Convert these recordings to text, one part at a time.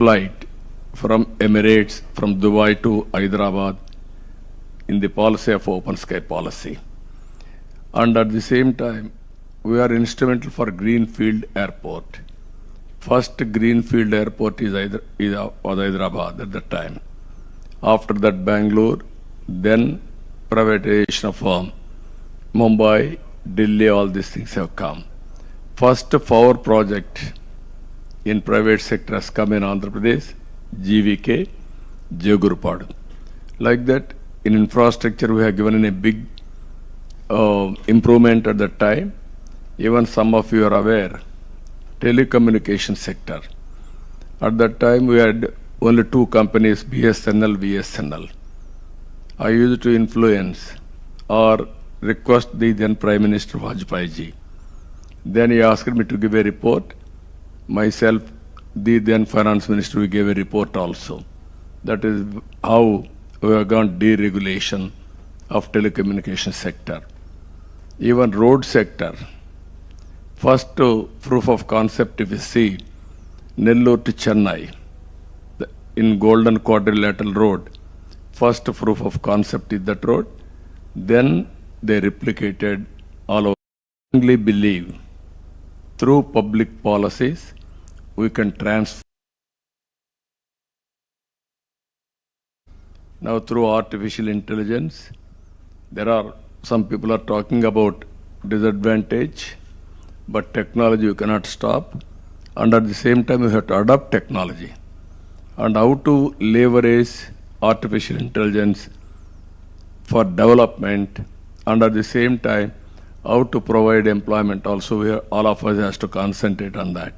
flight from Emirates, from Dubai to Hyderabad in the policy of open sky policy. And at the same time, we are instrumental for Greenfield Airport. First Greenfield Airport was Hyderabad at that time. After that, Bangalore, then privatization of Mumbai, Delhi, all these things have come. First power project in private sector has come in Andhra Pradesh, GVK, Jagurupadu. Like that, in infrastructure, we have given a big improvement at that time. Even some of you are aware, telecommunication sector. At that time, we had only two companies, BSNL, VSNL. I used to influence or request the then Prime Minister Vajpayee ji. Then he asked me to give a report. Myself, the then Finance Minister, we gave a report also. That is how we have gone deregulation of telecommunication sector. Even road sector. First proof of concept, if you see, Nellore to Chennai, in Golden Quadrilateral Road, first proof of concept is that road. Then they replicated all over. I strongly believe through public policies, we can transfer. Now through artificial intelligence, there are some people are talking about disadvantage, but technology you cannot stop. And at the same time, you have to adopt technology. And how to leverage artificial intelligence for development, and at the same time, how to provide employment also, all of us has to concentrate on that.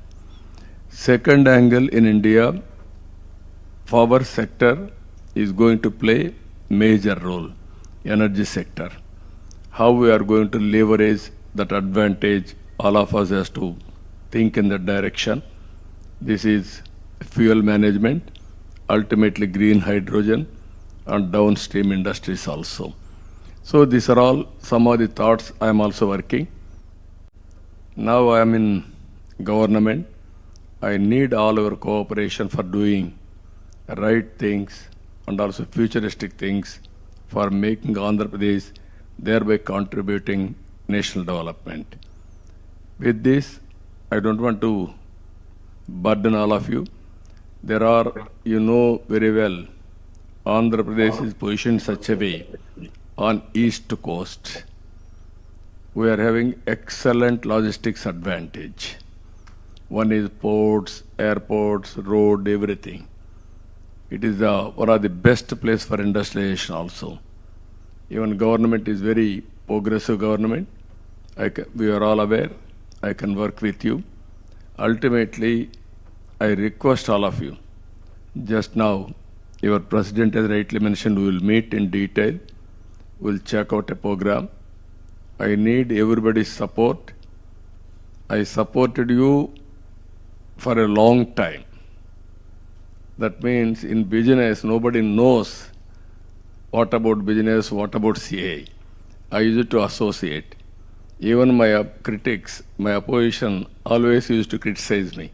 Second angle in India, power sector is going to play major role, energy sector. How we are going to leverage that advantage, all of us has to think in that direction. This is fuel management, ultimately green hydrogen, and downstream industries also. So these are all some of the thoughts I am also working. Now I am in government. I need all our cooperation for doing right things and also futuristic things for making Andhra Pradesh, thereby contributing national development. With this, I don't want to burden all of you. There are, you know very well, Andhra Pradesh is positioned such a way on east coast. We are having excellent logistics advantage. One is ports, airports, road, everything. It is one of the best place for industrialization also. Even government is very progressive government. We are all aware. I can work with you. Ultimately, I request all of you. Just now, your president has rightly mentioned, we will meet in detail. We'll check out a program. I need everybody's support. I supported you for a long time. That means in business, nobody knows what about business, what about CII. I used to associate. Even my critics, my opposition always used to criticize me.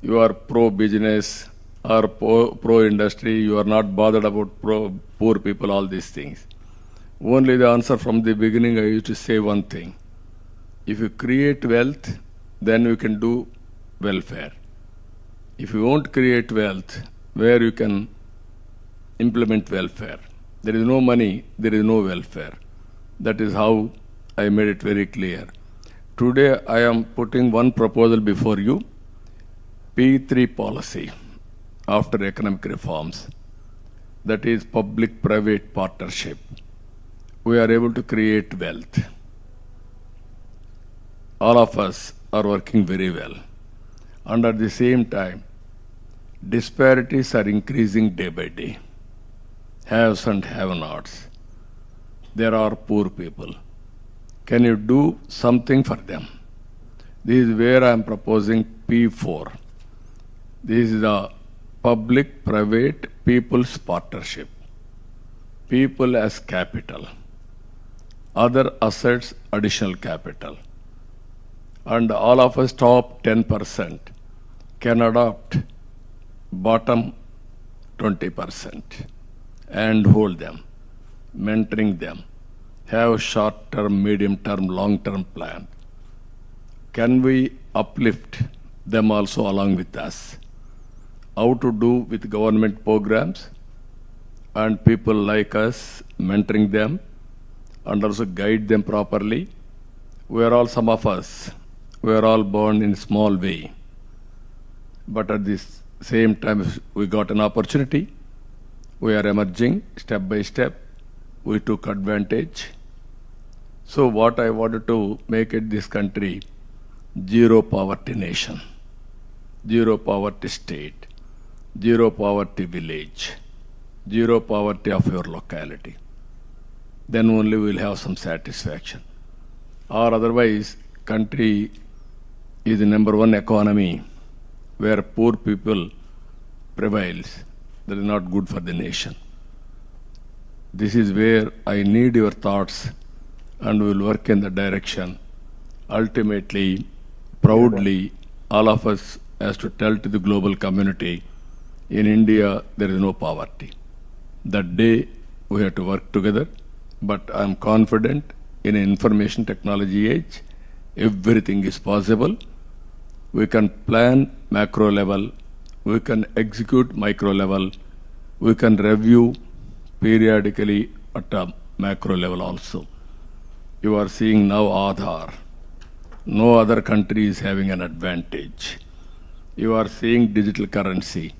You are pro-business or pro-industry, you are not bothered about poor people, all these things. Only the answer from the beginning, I used to say one thing. If you create wealth, then you can do welfare. If you won't create wealth, where you can implement welfare? There is no money, there is no welfare. That is how I made it very clear. Today, I am putting one proposal before you, P3 policy after economic reforms. That is public-private partnership. We are able to create wealth. All of us are working very well. And at the same time, disparities are increasing day by day. Haves and have-nots. There are poor people. Can you do something for them? This is where I am proposing P4. This is a public-private people's partnership. People as capital. Other assets, additional capital. And all of us top 10% can adopt bottom 20% and hold them, mentoring them, have short-term, medium-term, long-term plan. Can we uplift them also along with us? How to do with government programs and people like us, mentoring them and also guide them properly. We are all, some of us, we are all born in small way. But at this same time, if we got an opportunity, we are emerging step by step. We took advantage. So what I wanted to make it this country, zero poverty nation, zero poverty state, zero poverty village, zero poverty of your locality. Then only we will have some satisfaction. Or otherwise, country is the number one economy where poor people prevails. That is not good for the nation. This is where I need your thoughts and we will work in the direction. Ultimately, proudly, all of us has to tell to the global community, in India, there is no poverty. That day, we have to work together, but I am confident in an information technology age, everything is possible. We can plan macro level, we can execute micro level, we can review periodically at a macro level also. You are seeing now Aadhaar. No other country is having an advantage. You are seeing digital currency.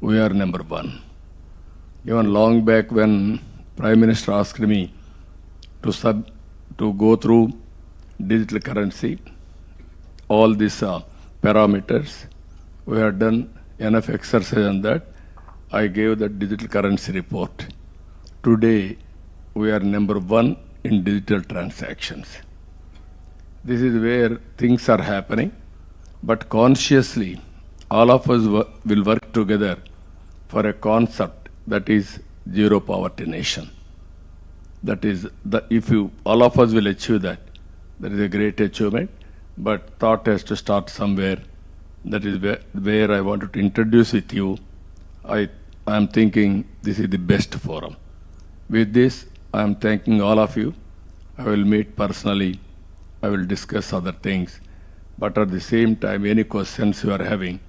We are number one. Even long back when Prime Minister asked me to go through digital currency, all these parameters, we have done enough exercise on that. I gave the digital currency report. Today, we are number one in digital transactions. This is where things are happening, but consciously, all of us will work together for a concept that is zero poverty nation. That is, if all of us will achieve that, that is a great achievement, but thought has to start somewhere. That is where I wanted to introduce with you. I am thinking this is the best forum. With this, I am thanking all of you. I will meet personally. I will discuss other things. But at the same time, any questions you are having,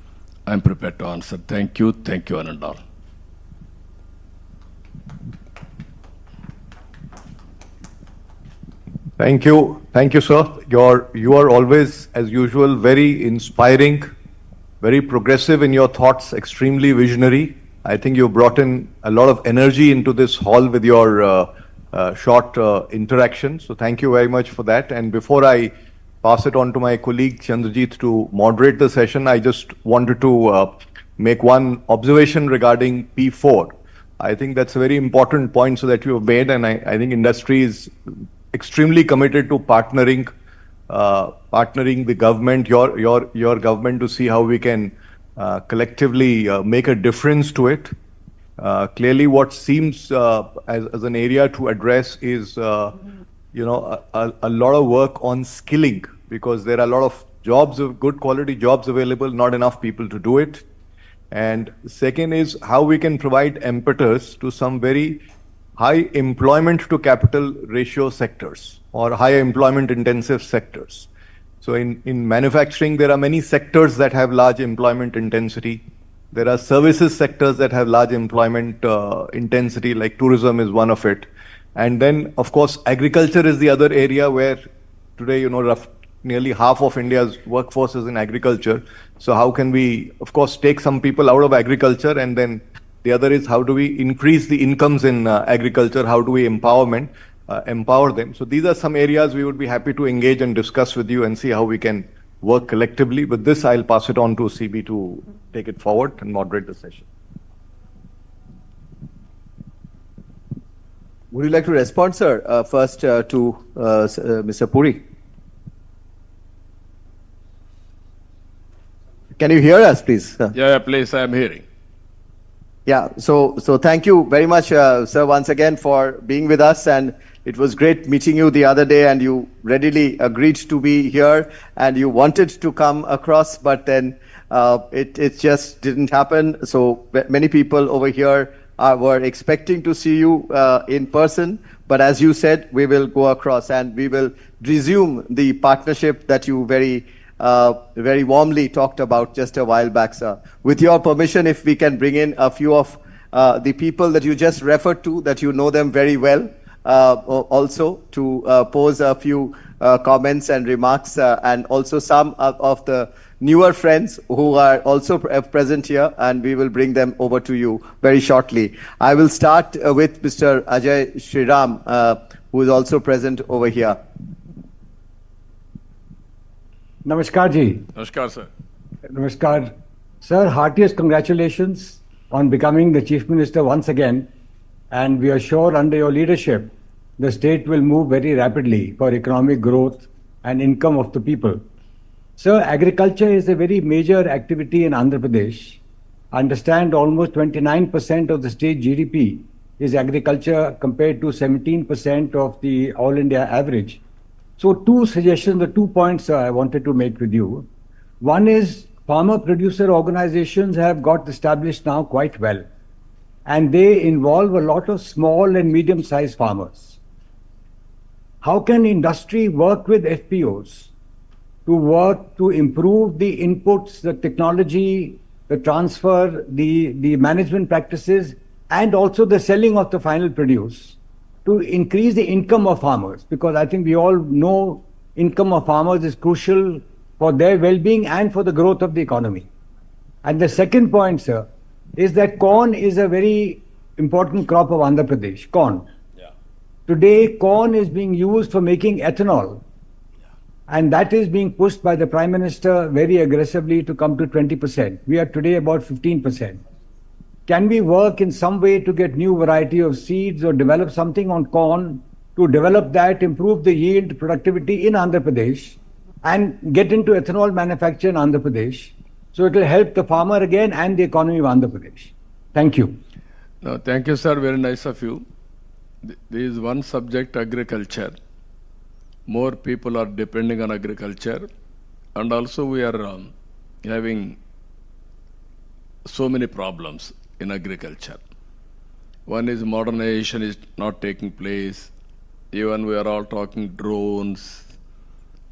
I am prepared to answer. Thank you, one and all. Thank you, sir. You are always, as usual, very inspiring, very progressive in your thoughts, extremely visionary. I think you brought in a lot of energy into this hall with your short interaction. So thank you very much for that. And before I pass it on to my colleague Chandrajit to moderate the session, I just wanted to make one observation regarding P4. I think that's a very important point so that you have made, and I think industry is extremely committed to partnering the government, your government, to see how we can collectively make a difference to it. Clearly, what seems as an area to address is, a lot of work on skilling, because there are a lot of jobs, good quality jobs available, not enough people to do it. And second is how we can provide impetus to some very high employment to capital ratio sectors or high employment intensive sectors. So in manufacturing, there are many sectors that have large employment intensity. There are services sectors that have large employment intensity, like tourism is one of it. And then, of course, agriculture is the other area where today, nearly half of India's workforce is in agriculture. So how can we, of course, take some people out of agriculture, and then the other is how do we increase the incomes in agriculture? How do we empower them? So these are some areas we would be happy to engage and discuss with you and see how we can work collectively. With this, I'll pass it on to CB to take it forward and moderate the session. Would you like to respond, sir, first to Mr. Puri? Can you hear us, please? Yeah, please, I am hearing. Yeah, so thank you very much, sir, once again for being with us, and it was great meeting you the other day, and you readily agreed to be here, and you wanted to come across, but then It just didn't happen. So many people over here were expecting to see you in person. But as you said, we will go across and we will resume the partnership that you very warmly talked about just a while back, sir. With your permission, if we can bring in a few of the people that you just referred to, that you know them very well, also to pose a few comments and remarks, and also some of the newer friends who are also present here, and we will bring them over to you very shortly. I will start with Mr. Ajay Shriram, who is also present over here. Namaskar ji. Namaskar, sir. Namaskar. Sir, heartiest congratulations on becoming the Chief Minister once again. And we are sure under your leadership, the state will move very rapidly for economic growth and income of the people. Sir, agriculture is a very major activity in Andhra Pradesh. I understand almost 29% of the state GDP is agriculture compared to 17% of the all India average. So two suggestions, the 2 points I wanted to make with you. One is farmer producer organizations have got established now quite well. And they involve a lot of small and medium-sized farmers. How can industry work with FPOs to improve the inputs, the technology, the transfer, the management practices, and also the selling of the final produce to increase the income of farmers? Because I think we all know income of farmers is crucial for their well-being and for the growth of the economy. And the second point, sir, is that corn is a very important crop of Andhra Pradesh, corn. Yeah. Today, corn is being used for making ethanol. And that is being pushed by the Prime Minister very aggressively to come to 20%. We are today about 15%. Can we work in some way to get new variety of seeds or develop something on corn to develop that, improve the yield, productivity in Andhra Pradesh and get into ethanol manufacture in Andhra Pradesh? So it will help the farmer again and the economy of Andhra Pradesh. Thank you. No, thank you, sir. Very nice of you. There is one subject, agriculture. More people are depending on agriculture. And also we are having so many problems in agriculture. One is modernization is not taking place. Even we are all talking drones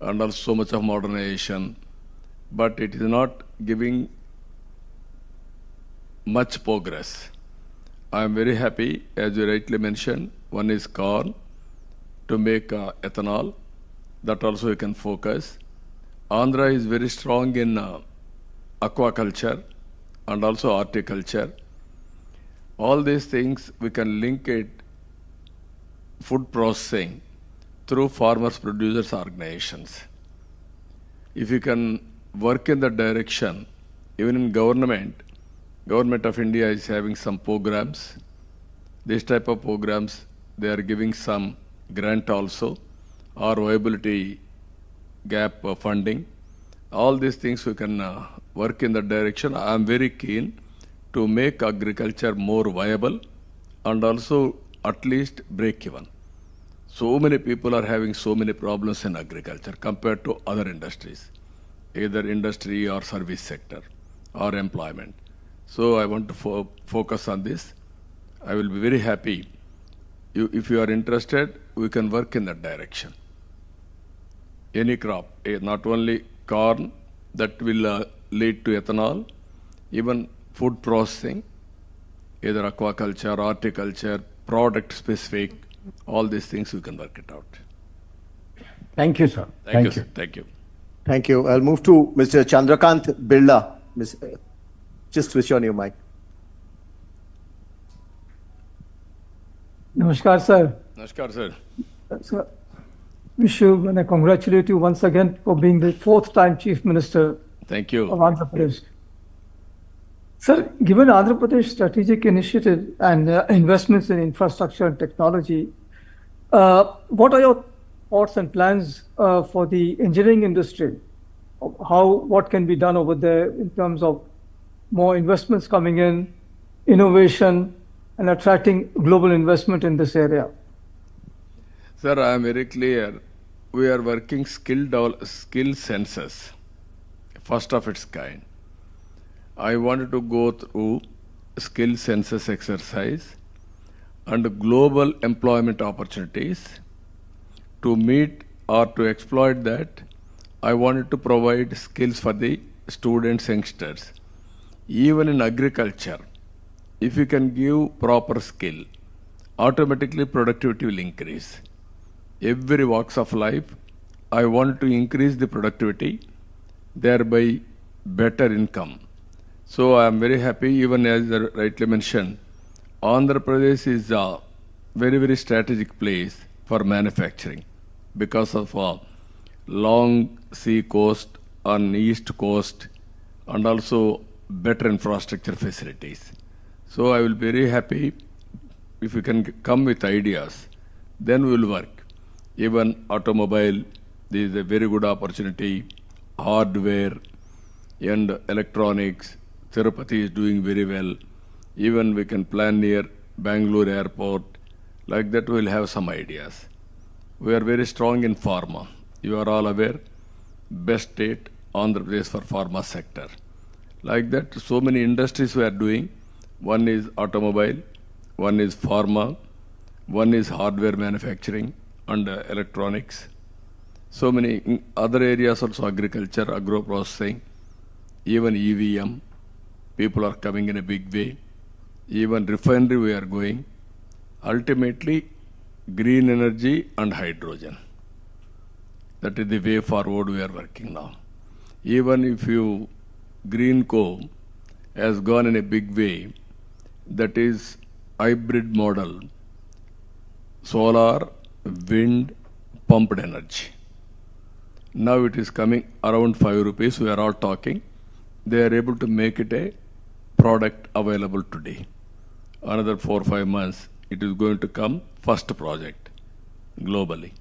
and also so much of modernization. But it is not giving much progress. I am very happy, as you rightly mentioned, one is corn to make ethanol. That also you can focus. Andhra is very strong in aquaculture and also horticulture. All these things we can link it food processing through farmers producers organizations. If you can work in that direction, even in government of India is having some programs. This type of programs, they are giving some grant also, or viability gap funding. All these things we can work in that direction. I am very keen to make agriculture more viable and also at least break even. So many people are having so many problems in agriculture compared to other industries, either industry or service sector or employment. So I want to focus on this. I will be very happy. If you are interested, we can work in that direction. Any crop, not only corn, that will lead to ethanol, even food processing, either aquaculture, horticulture, product specific, all these things we can work it out. Thank you, sir. Thank you, sir. Thank you. Thank you. I'll move to Mr. Chandrakant Birla. Just switch on your mic. Namaskar, sir. Namaskar, sir. Sir, wish you and I congratulate you once again for being the fourth time Chief Minister Thank you. of Andhra Pradesh. Sir, given Andhra Pradesh strategic initiative and investments in infrastructure and technology, what are your thoughts and plans for the engineering industry? What can be done over there in terms of more investments coming in, innovation, and attracting global investment in this area? Sir, I am very clear. We are working skill census, first of its kind. I wanted to go through skill census exercise and global employment opportunities. To meet or to exploit that, I wanted to provide skills for the students, youngsters. Even in agriculture, if you can give proper skill, automatically productivity will increase. Every walks of life, I want to increase the productivity, thereby better income. So I am very happy, even as I rightly mentioned, Andhra Pradesh is a very, very strategic place for manufacturing because of a long sea coast on east coast and also better infrastructure facilities. So I will be very happy if you can come with ideas, then we will work. Even automobile, this is a very good opportunity, hardware and electronics, Tirupati is doing very well. Even we can plan near Bangalore airport, like that we will have some ideas. We are very strong in pharma. You are all aware, best state, Andhra Pradesh for pharma sector. Like that, so many industries we are doing. One is automobile, one is pharma, one is hardware manufacturing and electronics. So many other areas also, agriculture, agro processing, even EVM. People are coming in a big way. Even refinery we are going. Ultimately, green energy and hydrogen. That is the way forward we are working now. Even if you green coal has gone in a big way, that is hybrid model, solar, wind, pumped energy. Now it is coming around 5 rupees. We are all talking. They are able to make it a product available today. Another 4 or 5 months, it is going to come first project globally.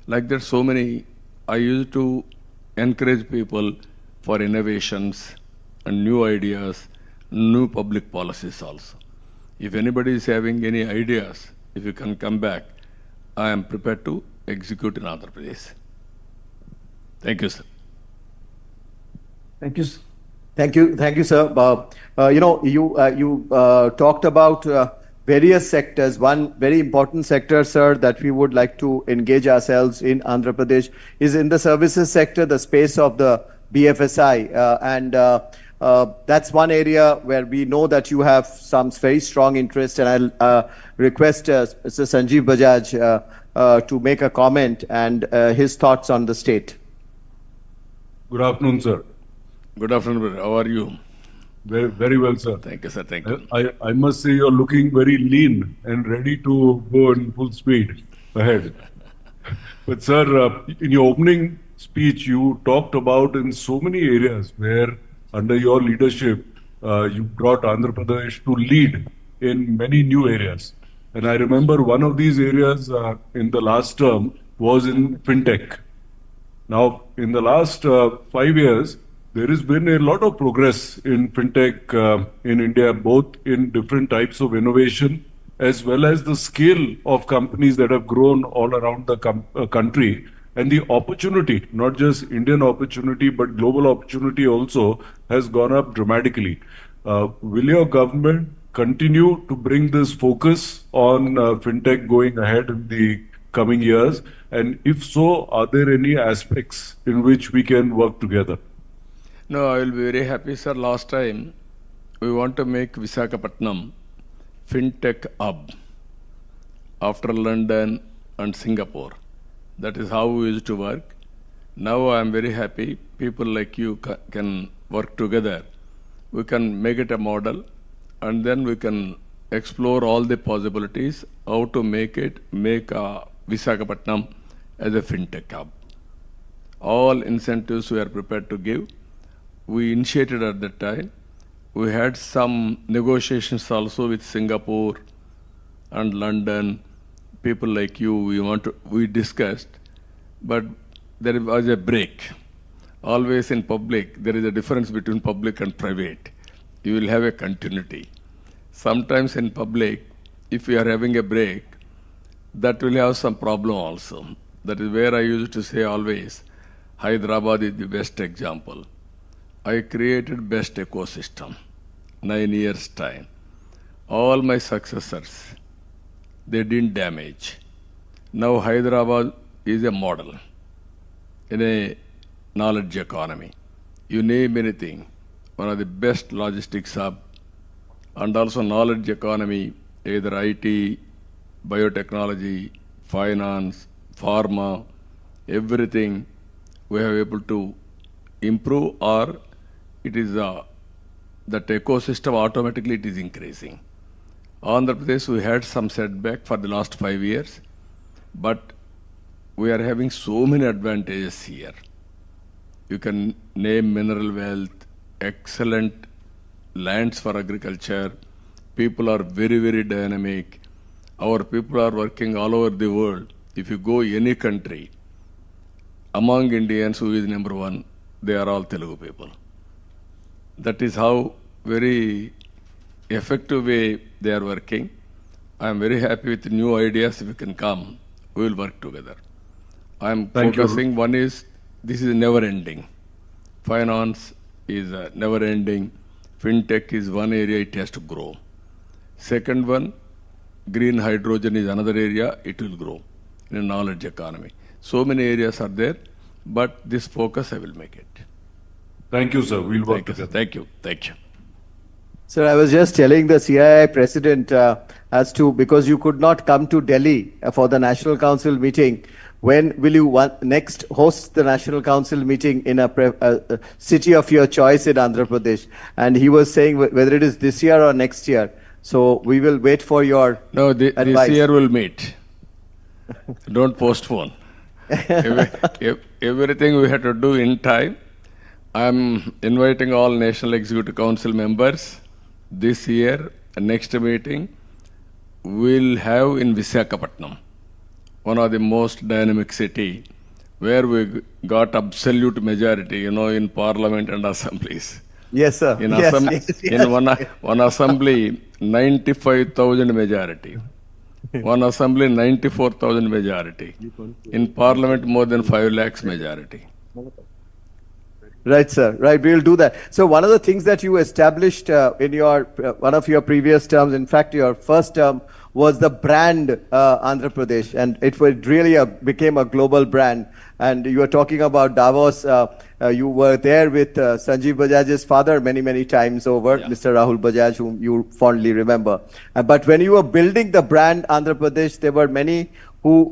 Like that, so many, I used to encourage people for innovations and new ideas, new public policies also. If anybody is having any ideas, if you can come back, I am prepared to execute in Andhra Pradesh. Thank you, sir. Thank you. Sir. Thank you, sir. You talked about various sectors. One very important sector, sir, that we would like to engage ourselves in Andhra Pradesh is in the services sector, the space of the BFSI, and that's one area where we know that you have some very strong interest. And I'll request Mr. Sanjeev Bajaj to make a comment and his thoughts on the state. Good afternoon, sir. Good afternoon, brother. How are you? Very, very well, sir. Thank you, sir. Thank you. I must say you're looking very lean and ready to go in full speed ahead. But, sir, in your opening speech, you talked about in so many areas where, under your leadership, you brought Andhra Pradesh to lead in many new areas. And I remember one of these areas in the last term was in Fintech. Now, in the last 5 years, there has been a lot of progress in Fintech in India, both in different types of innovation, as well as the scale of companies that have grown all around the country. And the opportunity, not just Indian opportunity, but global opportunity also has gone up dramatically. Will your government continue to bring this focus on Fintech going ahead in the coming years? And if so, are there any aspects in which we can work together? No, I will be very happy, sir. Last time, we want to make Visakhapatnam Fintech hub after London and Singapore. That is how we used to work. Now I am very happy. People like you can work together. We can make it a model and then we can explore all the possibilities, how to make Visakhapatnam as a Fintech hub. All incentives we are prepared to give. We initiated at that time. We had some negotiations also with Singapore and London. People like you, we discussed, but there was a break. Always in public, there is a difference between public and private. You will have a continuity. Sometimes in public, if you are having a break, that will have some problem also. That is where I used to say always, Hyderabad is the best example. I created best ecosystem, 9 years time. All my successors, they didn't damage. Now Hyderabad is a model in a knowledge economy. You name anything, one of the best logistics hub, and also knowledge economy, either IT, biotechnology, finance, pharma, everything we have able to improve, or it is that ecosystem automatically it is increasing. Andhra Pradesh, we had some setback for the last 5 years, but we are having so many advantages here. You can name mineral wealth, excellent lands for agriculture. People are very, very dynamic. Our people are working all over the world. If you go any country, among Indians, who is number one? They are all Telugu people. That is how very effective way they are working. I am very happy with new ideas. If you can come, we will work together. I am focusing. One is, this is never ending. Finance is never ending. Fintech is one area, it has to grow. Second one, green hydrogen is another area, it will grow in a knowledge economy. So many areas are there, but this focus I will make it. Thank you, sir. We'll work Thank you, sir. together. Thank you. Thank you. Sir, I was just telling the CII president as to, because you could not come to Delhi for the National Council meeting, when will you next host the National Council meeting in a city of your choice in Andhra Pradesh? And he was saying whether it is this year or next year. So we will wait for your advice. This year we'll meet. Don't postpone. Everything we have to do in time. I'm inviting all National Executive Council members this year. Next meeting we'll have in Visakhapatnam, one of the most dynamic city, where we got absolute majority, in parliament and assemblies. Yes, sir. In, Yes. in one assembly, 95,000 majority. One assembly, 94,000 majority. In parliament, more than 5 lakhs majority. Right, sir. Right, we'll do that. So one of the things that you established in your one of your previous terms, in fact, your first term, was the brand Andhra Pradesh, and it really became a global brand. And you were talking about Davos. You were there with Sanjeev Bajaj's father many times over, Yeah. Mr. Rahul Bajaj, whom you fondly remember. But when you were building the brand Andhra Pradesh, there were many who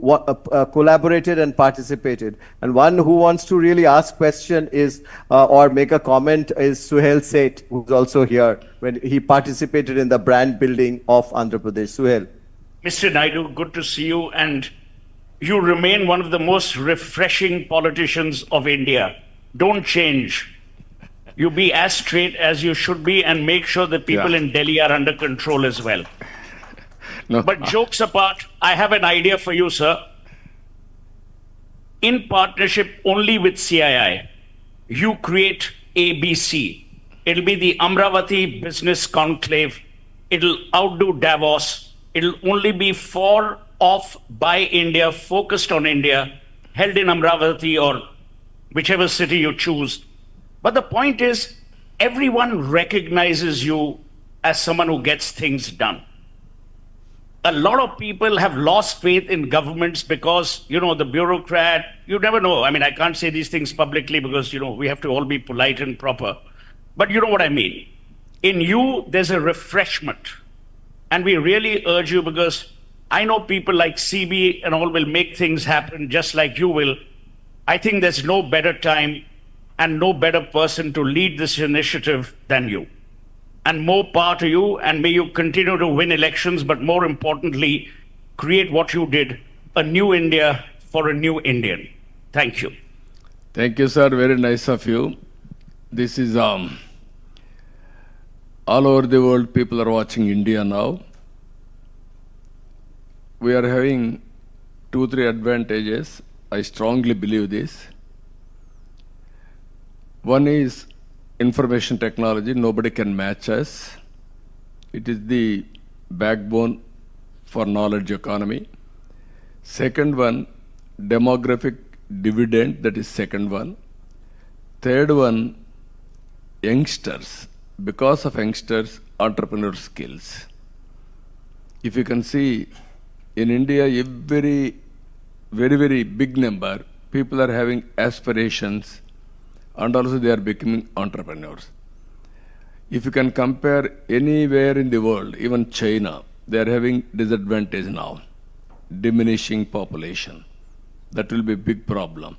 collaborated and participated. And one who wants to really ask question is, or make a comment, is Suhail Seth, who's also here, when he participated in the brand building of Andhra Pradesh. Suhail. Mr. Naidu, good to see you, and you remain one of the most refreshing politicians of India. Don't change. You be as straight as you should be, and make sure that people in Delhi are under control as well. No, But jokes apart, I have an idea for you, sir. In partnership only with CII, you create ABC. It'll be the Amravati Business Conclave. It'll outdo Davos. It'll only be for, of, by India, focused on India, held in Amravati or whichever city you choose. But the point is, everyone recognizes you as someone who gets things done. A lot of people have lost faith in governments because, the bureaucrat, you never know. I mean, I can't say these things publicly because, we have to all be polite and proper. But you know what I mean. In you, there's a refreshment. And we really urge you, because I know people like CB and all will make things happen just like you will. I think there's no better time and no better person to lead this initiative than you. And more power to you, and may you continue to win elections, but more importantly, create what you did, a new India for a new Indian. Thank you. thank you, sir. Very nice of you. This is all over the world. People are watching India now. We are having 2-3 advantages. I strongly believe this. One is information technology. Nobody can match us. It is the backbone for knowledge economy. Second one, demographic dividend. That is second one. Third one, youngsters, because of youngsters, entrepreneur skills. If you can see, in India, very big number, people are having aspirations and also they are becoming entrepreneurs. If you can compare anywhere in the world, even China, they are having disadvantage now, diminishing population. That will be a big problem.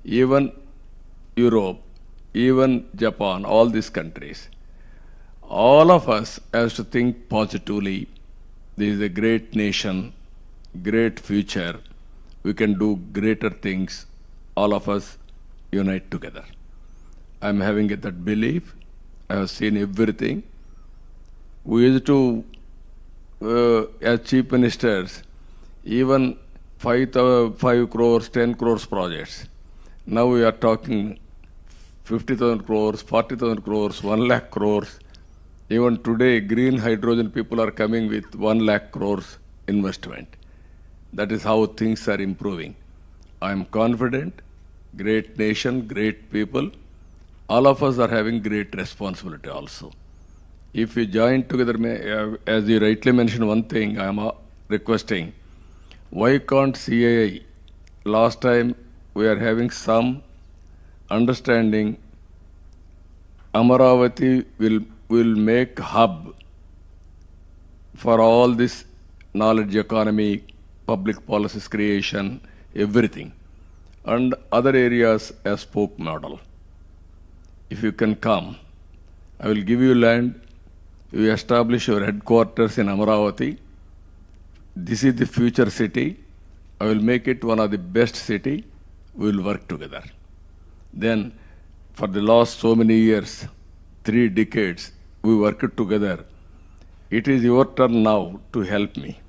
Even Europe, even Japan, all these countries, all of us has to think positively. This is a great nation, great future. We can do greater things. All of us unite together. I'm having that belief. I have seen everything. We used to, as chief ministers, even 5 crores, 10 crores projects. Now we are talking 50,000 crores, 40,000 crores, 1 lakh crores. Even today, green hydrogen people are coming with 1 lakh crores investment. That is how things are improving. I am confident, great nation, great people. All of us are having great responsibility also. If we join together, as you rightly mentioned one thing, I am requesting, why can't CII, last time we are having some understanding, Amaravati will make hub for all this knowledge economy, public policies creation, everything, and other areas as spoke model. If you can come, I will give you land, you establish your headquarters in Amaravati. This is the future city. I will make it one of the best city. We will work together. Then, for the last so many years, 3 decades, we worked together. It is your turn now to help me.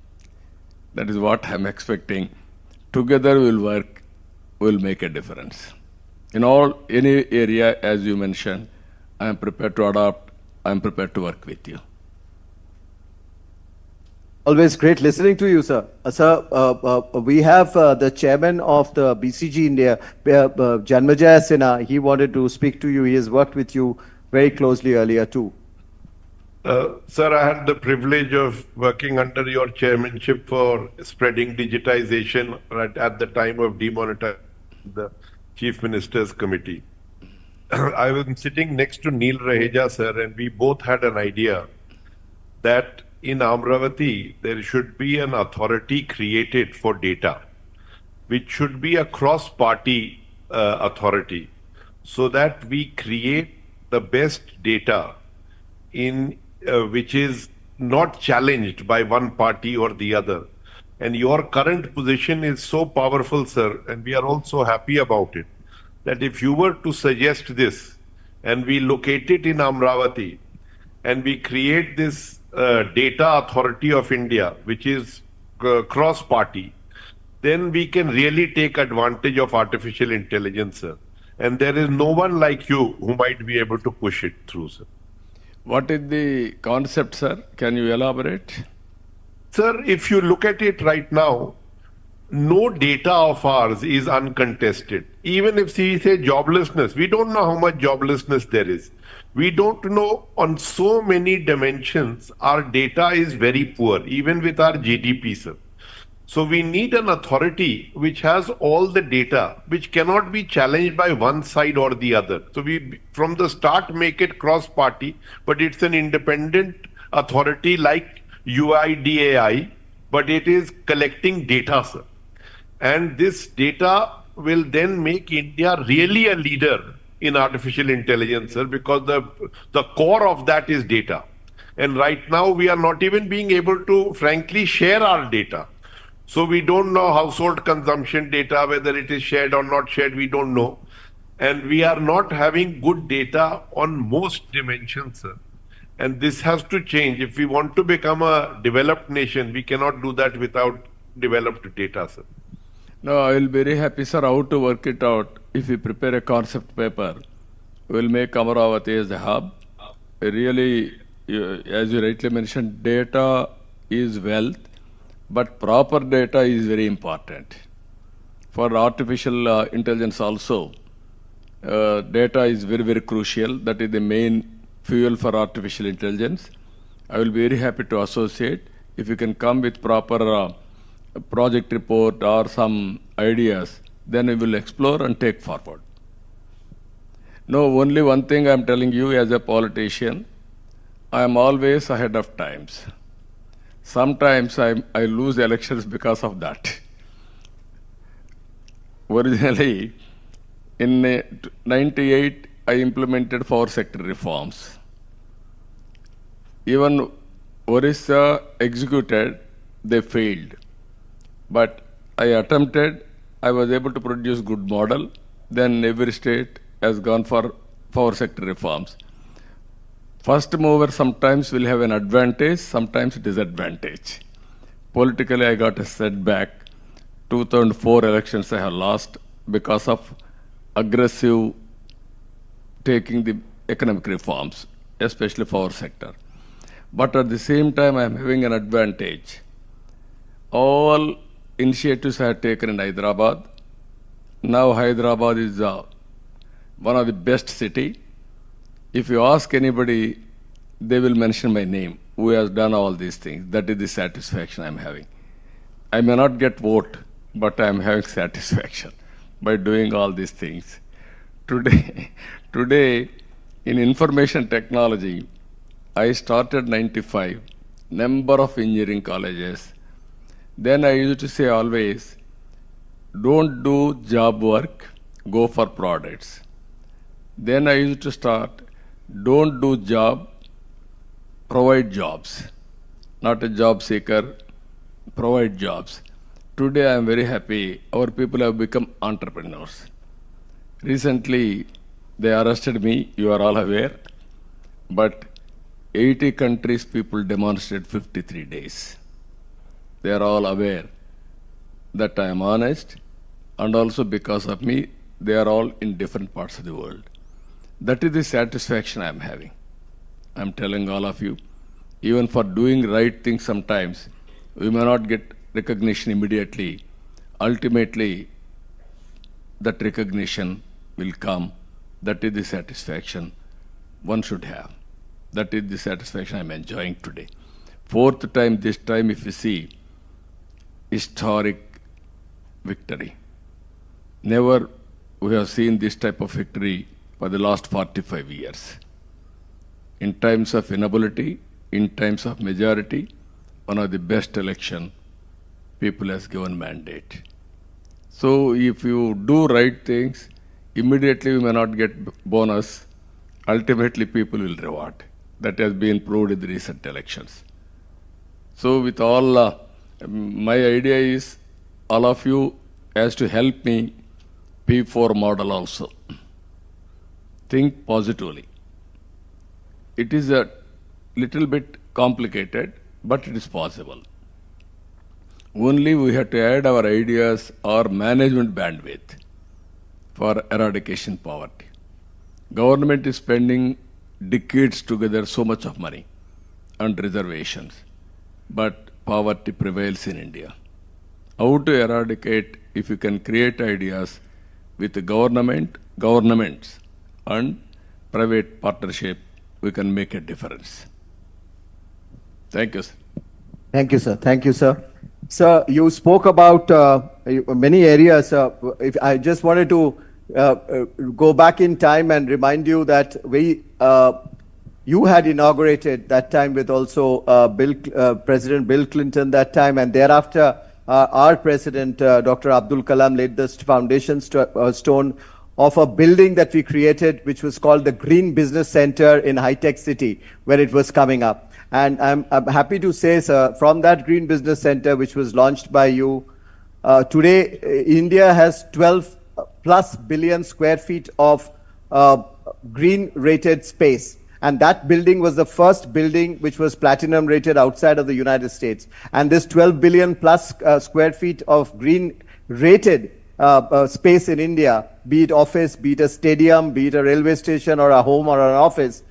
That is what I'm expecting. Together we'll work, we'll make a difference. In any area, as you mentioned, I am prepared to adopt, I am prepared to work with you. Always great listening to you, sir. We have the chairman of the BCG India, Janmajaya Sinha. He wanted to speak to you. He has worked with you very closely earlier too. Sir, I had the privilege of working under your chairmanship for spreading digitization at the time of demonetization, the Chief Minister's Committee. I was sitting next to Neil Raheja, sir, and we both had an idea that in Amravati, there should be an authority created for data, which should be a cross-party authority, so that we create the best data in which is not challenged by one party or the other. And your current position is so powerful, sir, and we are also happy about it, that if you were to suggest this and we locate it in Amravati and we create this data authority of India, which is cross-party, then we can really take advantage of artificial intelligence, sir. And there is no one like you who might be able to push it through, sir. What is the concept, sir? Can you elaborate? Sir, if you look at it right now, no data of ours is uncontested. Even if we say joblessness, we don't know how much joblessness there is. We don't know on so many dimensions, our data is very poor, even with our GDP, sir. So we need an authority which has all the data, which cannot be challenged by one side or the other. So we, from the start, make it cross-party, but it's an independent authority like UIDAI, but it is collecting data, sir. And this data will then make India really a leader in artificial intelligence, sir, because the core of that is data. And right now, we are not even being able to, frankly, share our data. So we don't know household consumption data, whether it is shared or not shared, we don't know. And we are not having good data on most dimensions, sir. And this has to change. If we want to become a developed nation, we cannot do that without developed data, sir. No, I will be very happy, sir, how to work it out. If we prepare a concept paper, we will make Amaravati as a hub. Really, as you rightly mentioned, data is wealth, but proper data is very important. For artificial intelligence also, data is very, very crucial. That is the main fuel for artificial intelligence. I will be very happy to associate. If you can come with proper project report or some ideas, then we will explore and take forward. No, only one thing I am telling you as a politician, I am always ahead of times. Sometimes I lose elections because of that. Originally, in 98, I implemented 4 sector reforms. Even Orissa executed, they failed. But I attempted, I was able to produce good model. Then every state has gone for 4 sector reforms. First mover sometimes will have an advantage, sometimes disadvantage. Politically, I got a setback. 2004 elections I have lost because of aggressive taking the economic reforms, especially for our sector. But at the same time, I am having an advantage. All initiatives I have taken in Hyderabad. Now Hyderabad is one of the best city. If you ask anybody, they will mention my name, who has done all these things. That is the satisfaction I am having. I may not get vote, but I am having satisfaction by doing all these things. Today, in information technology, I started 95, number of engineering colleges. Then I used to say always, don't do job work, go for products. Then I used to start, don't do job, provide jobs. Not a job seeker, provide jobs. Today I am very happy, our people have become entrepreneurs. Recently, they arrested me, you are all aware, but 80 countries people demonstrated 53 days. They are all aware that I am honest, and also because of me, they are all in different parts of the world. That is the satisfaction I am having. I am telling all of you, even for doing right things sometimes, we may not get recognition immediately. Ultimately, that recognition will come. That is the satisfaction one should have. That is the satisfaction I am enjoying today. 4th time, this time, if you see, historic victory. Never we have seen this type of victory for the last 45 years. In times of inability, in times of majority, one of the best election, people has given mandate. So if you do right things, immediately you may not get bonus. Ultimately, people will reward. That has been proved in the recent elections. So with all, my idea is, all of you has to help me P4 model also. Think positively. It is a little bit complicated, but it is possible. Only we have to add our ideas or management bandwidth for eradication poverty. Government is spending decades together so much of money and reservations, but poverty prevails in India. How to eradicate? If you can create ideas with the governments and private partnership, we can make a difference. Thank you, sir. Thank you, sir. Thank you, sir. Sir, you spoke about many areas. If I just wanted to go back in time and remind you that you had inaugurated that time with also President Bill Clinton that time, and thereafter our President Dr. Abdul Kalam laid the foundation stone of a building that we created, which was called the Green Business Center in High Tech City, where it was coming up. And I'm happy to say, sir, from that Green Business Center, which was launched by you, today India has 12 plus billion square feet of green rated space. And that building was the first building which was platinum rated outside of the United States. And this 12 billion plus square feet of green rated space in India, be it office, be it a stadium, be it a railway station or a home or an office,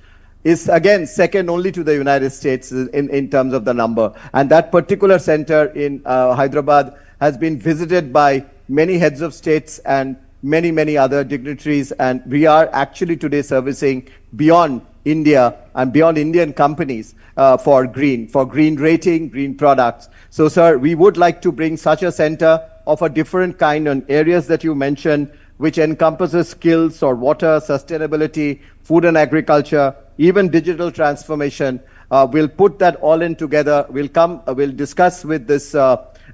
is again second only to the United States in terms of the number. And that particular center in Hyderabad has been visited by many heads of states and many other dignitaries. And we are actually today servicing beyond India and beyond Indian companies for green rating, green products. So, sir, we would like to bring such a center of a different kind on areas that you mentioned, which encompasses skills or water, sustainability, food and agriculture, even digital transformation. We'll put that all in together. We'll discuss with this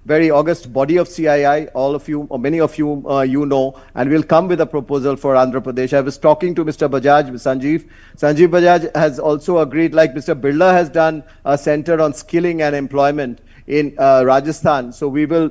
very august body of CII, all of you, or many of you, you know, and we'll come with a proposal for Andhra Pradesh. I was talking to Mr. Bajaj, Sanjeev. Sanjeev Bajaj has also agreed, like Mr. Birla has done a center on skilling and employment in Rajasthan. So we will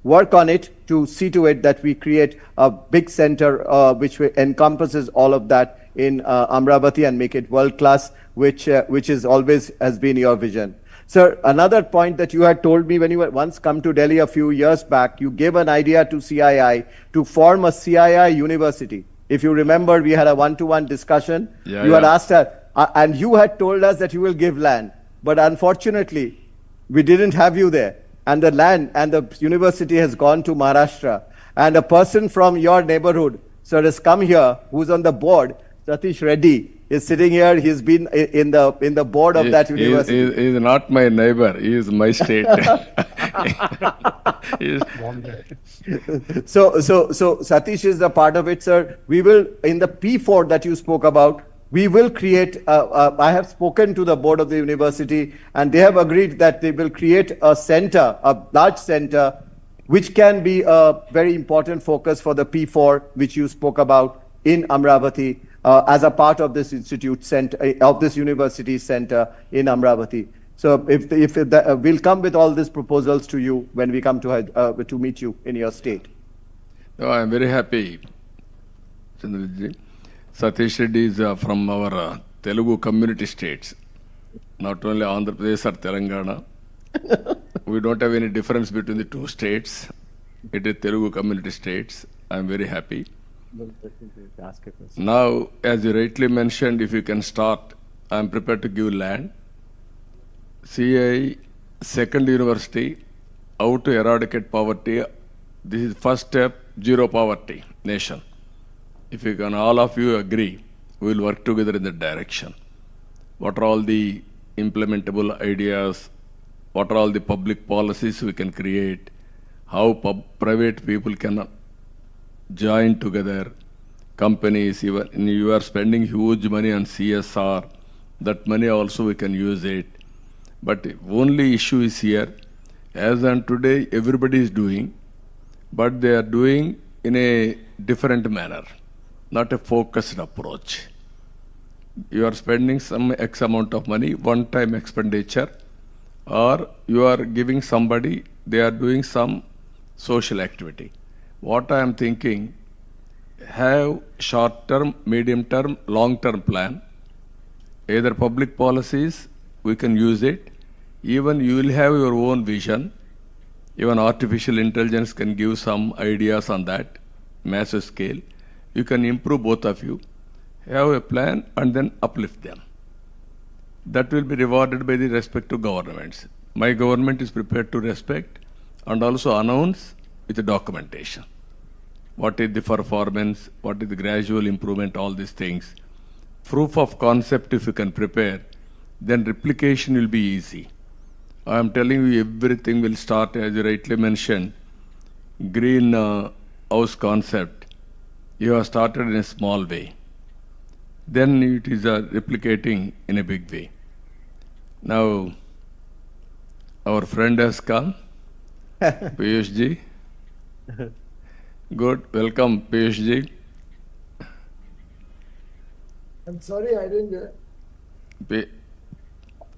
work on it to see to it that we create a big center which encompasses all of that in Amravati and make it world class, which is always has been your vision. Sir, another point that you had told me when you had once come to Delhi a few years back, you gave an idea to CII to form a CII university. If you remember, we had a one-to-one discussion. You had asked her, and you had told us that you will give land. But unfortunately, we didn't have you there. And the land and the university has gone to Maharashtra. And a person from your neighborhood, sir, has come here, who's on the board, Satish Reddy, is sitting here. He's been in the board of that university. He is not my neighbor. He is my state. So Satish is a part of it, sir. We will, in the P4 that you spoke about, we will create, I have spoken to the board of the university and they have agreed that they will create a center, a large center, which can be a very important focus for the P4, which you spoke about in Amravati, as a part of this institute center, of this university center in Amravati. So we'll come with all these proposals to you when we come to meet you in your state. No, I am very happy, Chandraji. Satish Reddy is from our Telugu community states, not only Andhra Pradesh or Telangana. We don't have any difference between the two states. It is Telugu community states. I am very happy. Now, as you rightly mentioned, if you can start, I am prepared to give land. CII, second university, how to eradicate poverty. This is first step, zero poverty nation. If you can, all of you agree, we will work together in that direction. What are all the implementable ideas? What are all the public policies we can create? How private people can join together, companies, even you are spending huge money on CSR, that money also we can use it. But only issue is here, as on today everybody is doing, but they are doing in a different manner, not a focused approach. You are spending some X amount of money, one-time expenditure, or you are giving somebody, they are doing some social activity. What I am thinking, have short-term, medium-term, long-term plan. Either public policies, we can use it. Even you will have your own vision. Even artificial intelligence can give some ideas on that, massive scale. You can improve both of you. Have a plan and then uplift them. That will be rewarded by the respective governments. My government is prepared to respect and also announce with the documentation. What is the performance, what is the gradual improvement, all these things. Proof of concept if you can prepare, then replication will be easy. I am telling you everything will start, as you rightly mentioned, green house concept. You have started in a small way. Then it is replicating in a big way. Now, our friend has come, Piyush ji. Good, welcome Piyush ji. I'm sorry, I didn't.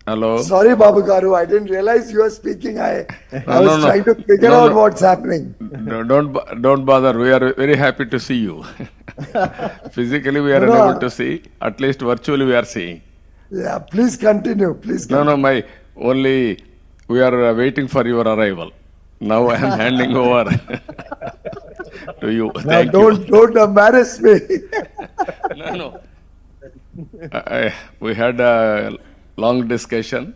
Hello. Sorry, Babu Garu, I didn't realize you were speaking. I was trying to figure out what's happening. Don't bother. We are very happy to see you. Physically, we are unable to see. At least virtually, we are seeing. Yeah, please continue. Please continue. We are waiting for your arrival. Now I am handing over to you. Thank you. Don't embarrass me. No. We had a long discussion.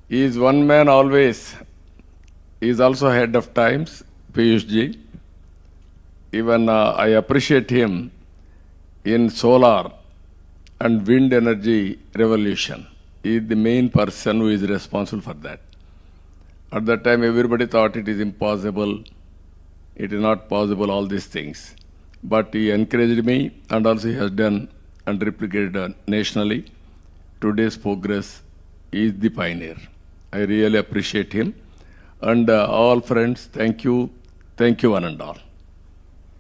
He is one man always. He is also ahead of times, Piyush ji. Even I appreciate him in solar and wind energy revolution. He is the main person who is responsible for that. At that time, everybody thought it is impossible. It is not possible, all these things. But he encouraged me, and also he has done and replicated nationally. Today's progress is the pioneer. I really appreciate him. And all friends, thank you. Thank you, one and all.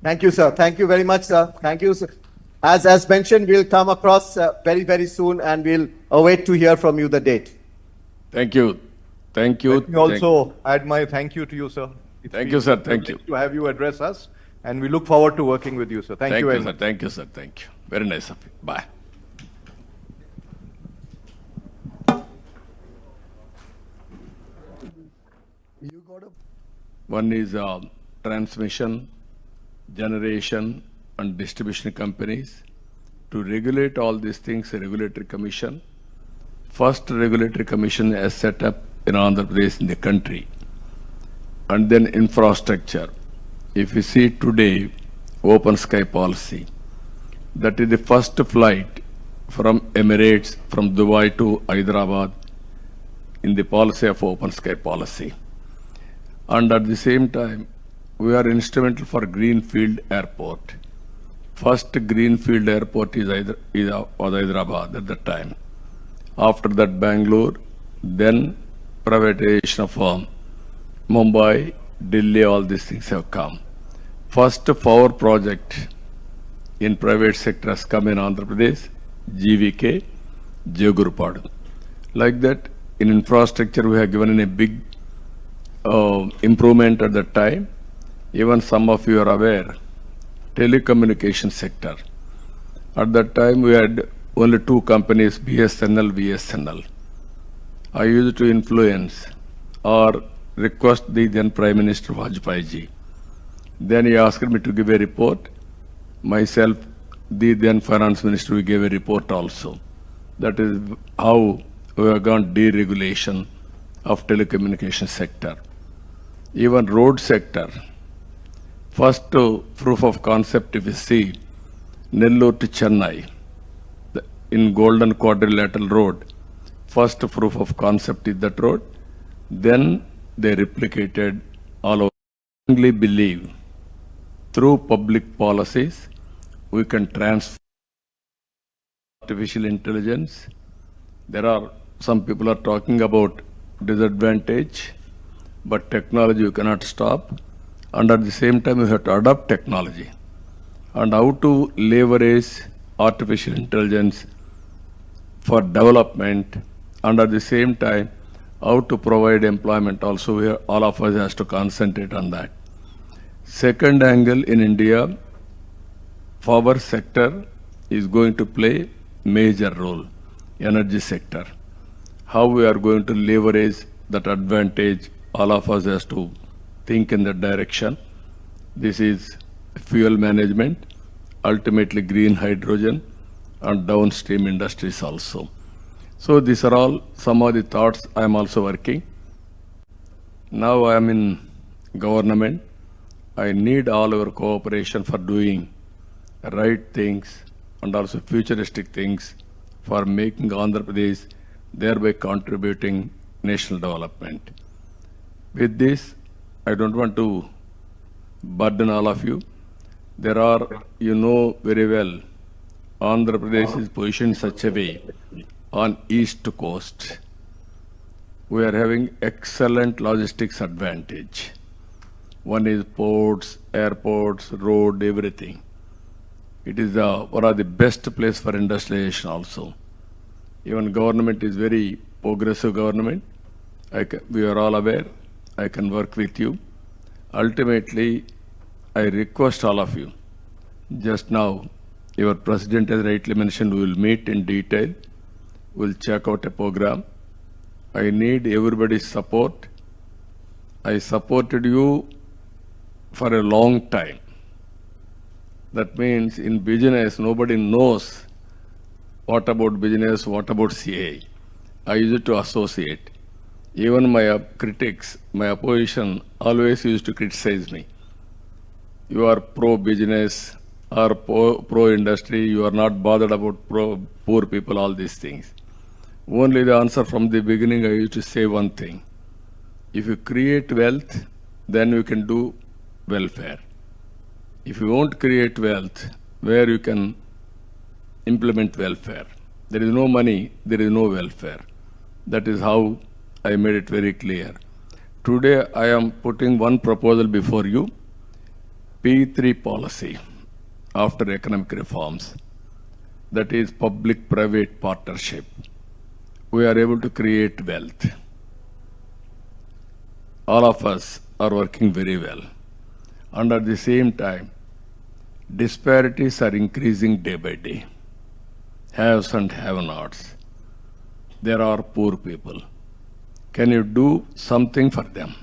Thank you, sir. Thank you very much, sir. Thank you, sir. As mentioned, we'll come across very, very soon, and we'll await to hear from you the date. Thank you. Thank you. Let me also add my thank you to you, sir. Thank you, sir. Thank you. To have you address us, and we look forward to working with you, sir. Thank you very sir. much. Thank you, sir. Thank you. Very nice of you. Bye. One is transmission, generation, and distribution companies. To regulate all these things, a regulatory commission. First regulatory commission is set up in Andhra Pradesh in the country. And then infrastructure. If you see today, open sky policy, that is the first flight from Emirates, from Dubai to Hyderabad in the policy of open sky policy. And at the same time, we are instrumental for Greenfield Airport. First Greenfield Airport was Hyderabad at that time. After that, Bangalore, then privatization of Mumbai, Delhi, all these things have come. First power project in private sector has come in Andhra Pradesh, GVK, Jayagurupadu. Like that, in infrastructure, we have given a big improvement at that time. Even some of you are aware, telecommunication sector. At that time, we had only two companies, BSNL, VSNL. I used to influence or request the then Prime Minister Vajpayee ji. Then he asked me to give a report. Myself, the then Finance Minister, we gave a report also. That is how we have gone deregulation of telecommunication sector. Even road sector. First proof of concept, if you see, Nellore to Chennai, in Golden Quadrilateral Road, first proof of concept is that road. Then they replicated all over. I strongly believe through public policies, we can transfer artificial intelligence. There are some people are talking about disadvantage, but technology you cannot stop. And at the same time, you have to adopt technology. And how to leverage artificial intelligence for development, and at the same time, how to provide employment also, where all of us has to concentrate on that. Second angle in India, power sector is going to play major role, energy sector. How we are going to leverage that advantage, all of us has to think in that direction. This is fuel management, ultimately green hydrogen, and downstream industries also. So these are all some of the thoughts I am also working. Now I am in government. I need all our cooperation for doing right things and also futuristic things for making Andhra Pradesh, thereby contributing national development. With this, I don't want to burden all of you. There are, you know very well, Andhra Pradesh is positioned in such a way on east coast. We are having excellent logistics advantage. One is ports, airports, road, everything. It is one of the best place for industrialization also. Even government is very progressive government. We are all aware. I can work with you. Ultimately, I request all of you. Just now, your president has rightly mentioned, we will meet in detail. We'll check out a program. I need everybody's support. I supported you for a long time. That means in business, nobody knows what about business, what about CII. I used to associate. Even my critics, my opposition always used to criticize me. you are pro-business or pro-industry, you are not bothered about poor people, all these things. Only the answer from the beginning, I used to say one thing. If you create wealth, then you can do welfare. If you won't create wealth, where you can implement welfare? There is no money, there is no welfare. That is how I made it very clear. Today, I am putting one proposal before you, P3 policy after economic reforms. That is public-private partnership. We are able to create wealth. All of us are working very well. And at the same time, disparities are increasing day by day. Haves and have-nots. There are poor people. Can you do something for them?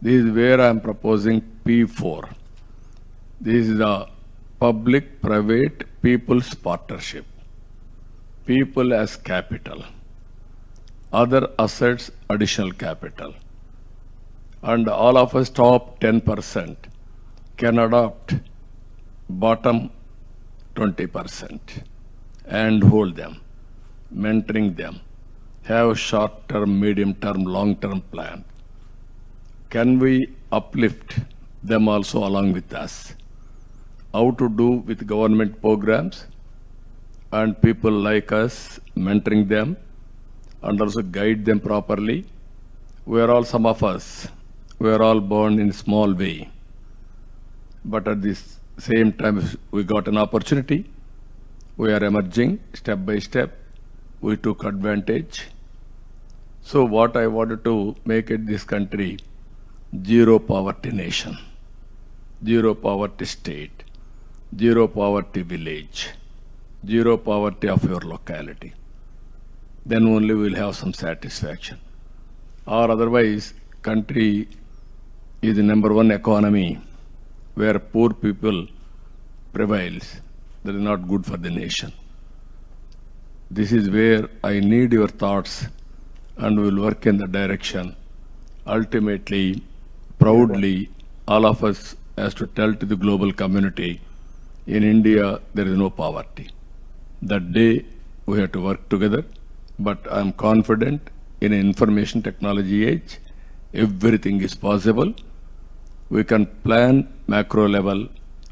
This is where I am proposing P4. This is a public-private people's partnership. People as capital. Other assets, additional capital. And all of us top 10% can adopt bottom 20% and hold them, mentoring them, have short-term, medium-term, long-term plan. Can we uplift them also along with us? How to do with government programs and people like us, mentoring them and also guide them properly. We are all, some of us, we are all born in a small way. But at this same time, we got an opportunity. We are emerging step by step. We took advantage. So what I wanted to make it this country, zero poverty nation, zero poverty state, zero poverty village, zero poverty of your locality. Then only we'll have some satisfaction. Or otherwise, country is the #1 economy where poor people prevails. That is not good for the nation. This is where I need your thoughts and we'll work in the direction. Ultimately, proudly, all of us has to tell to the global community, in India, there is no poverty. That day, we have to work together, but I'm confident in an information technology age, everything is possible. We can plan macro level,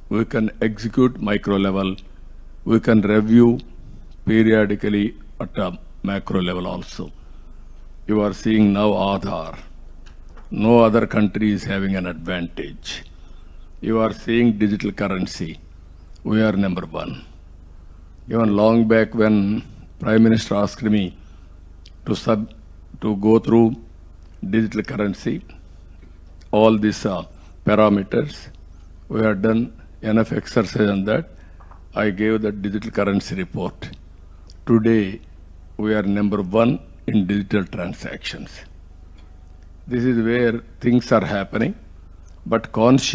we can execute micro level, we can review periodically at a macro level also. You are seeing now Aadhaar. No other country is having an advantage. You are seeing digital currency. We are #1. Even long back when Prime Minister asked me to go through digital currency, all these parameters, we have done enough exercise on that. I gave the digital currency report. Today, we are #1 in digital transactions. This is where things are happening, but conscious